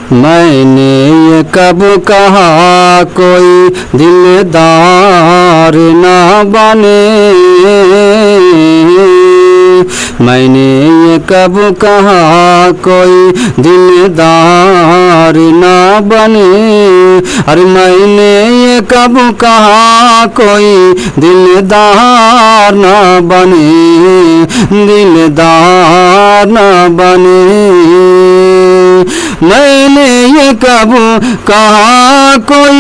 मैंने ये कब कहा कोई दिलदार ना बने, मैंने ये कब कहा कोई दिलदार ना बने, अरे मैंने ये कब कहा कोई दिलदार ना बने, दिलदार ना बने। मैंने ये कब कहा कोई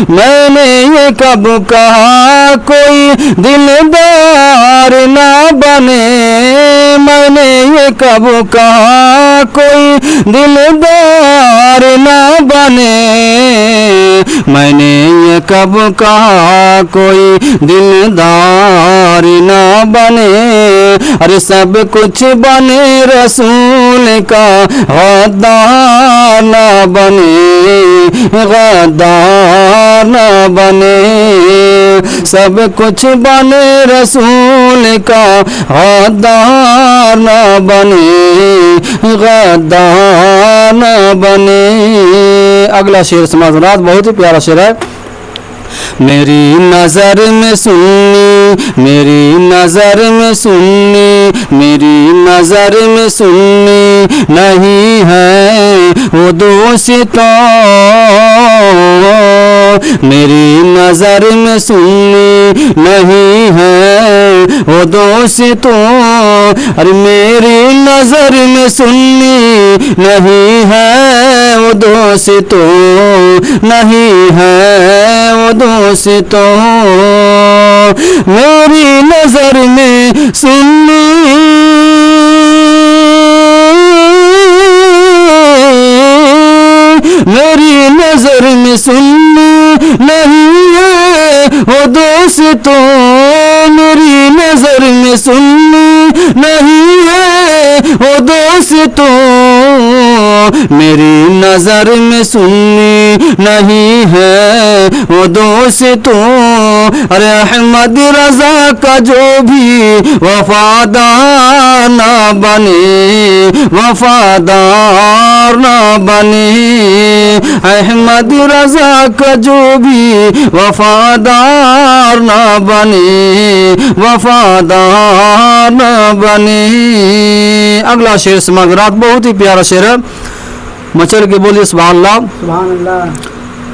मैंने ये कब कहा कोई दिलदार ना बने, मैंने ये कब कहा कोई दिलदार ना बने, मैंने ये कब कहा कोई दिलदार ना बने, अरे सब कुछ बने रसूल का गद्दार ना बने, गद्दार ना बने, सब कुछ बने रसूल का गद्दार ना बने, गद्दार ना बने। अगला शेर समाज रात बहुत ही प्यारा शेर है। मेरी नज़र में सुन्नी, मेरी नज़र में सुन्नी, मेरी नज़र में सुन्नी नहीं है वो दोस्तों, मेरी नज़र में सुन्नी नहीं है वो दोस्तों, अरे मेरी नज़र में सुन्नी नहीं है वो दोस्तों, नहीं है वो दोस्तों, मेरी नज़र में सुन्नी मेरी नज़र में सुन्नी नहीं है वो दोस्तों, मेरी नज़र में सुन्नी नहीं है वो दोस्तों, मेरी नज़र में सुन्नी नहीं है वो दोस्तों, अरे अहमद रज़ा का जो भी वफादार ना बने, वफादार ना बने, अहमद रज़ा का जो भी वफादार ना बने, वफादार ना बने। अगला शेर समागरात बहुत ही प्यारा शेर है, मचल के बोलिए सुभान अल्लाह, सुभान अल्लाह।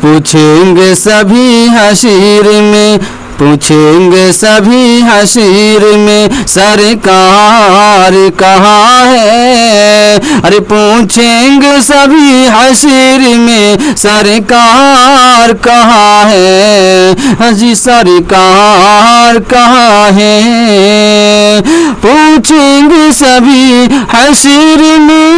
पूछेंगे सभी हशीर में, पूछेंगे सभी हशीर में सरकार कहाँ है, अरे पूछेंगे सभी हशीर में सरकार कहाँ है, हजी सरकार कहाँ है, पूछेंगे सभी हशीर में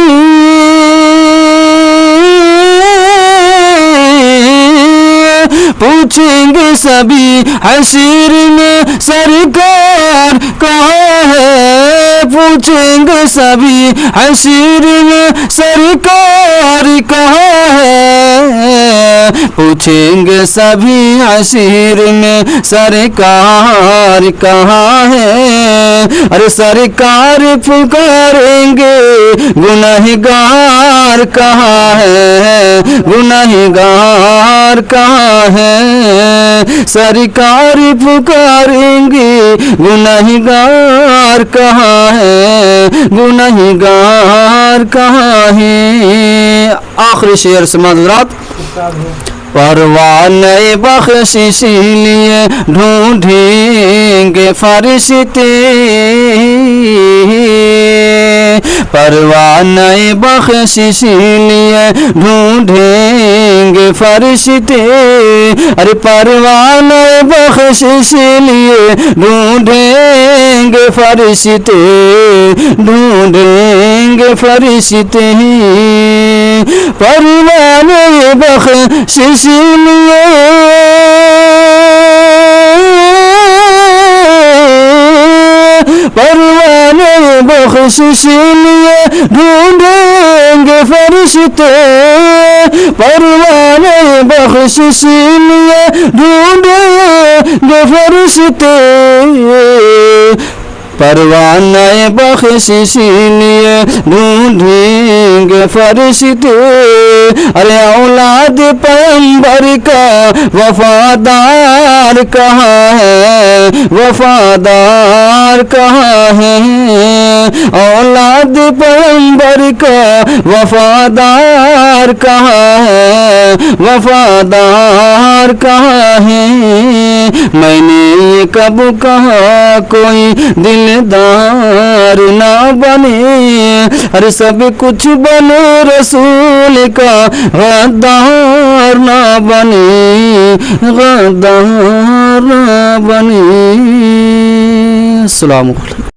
पूछेंगे सभी हशीर में सरकार कहाँ है, पूछेंगे सभी हशीर में सरकार कहाँ है, पूछेंगे सभी हशीर में सरकार कहाँ है, अरे सरकार पुकारेंगे गुनहगार कहाँ है, गुनहगार कहाँ है, सरकार पुकारेंगे गुनहगार कहाँ है, गुनहगार कहाँ है। आखिरी शेर समाज रात। परवाने बख्शिश लिए ढूंढेंगे फरिश्ते, परवाने बख्शिश लिए ढूंढेंगे फरिश्ते, अरे परवाने बख्शिश लिए ढूंढेंगे फरिश्ते, ढूंढेंगे फरिश्ते, परवाने बख्शिश लिए परवाने बख्शिश लिए ढूंढेंगे फरिश्ते, परवाने बख्शिश लिए ढूंढेंगे फरिश्ते, परवाना बख्शिश लिए ढूंढेंगे फरिश्ते। अरे औलाद पैगंबर का वफादार कहाँ है, वफादार कहाँ है। औलाद पैगंबर का वफादार कहाँ है, वफादार कहाँ है। मैंने ये कब कहा कोई दिलदार ना बने, अरे सब कुछ बने रसूल का गद्दार ना बने, गद्दार ना बने। अस्सलाम वालेकुम।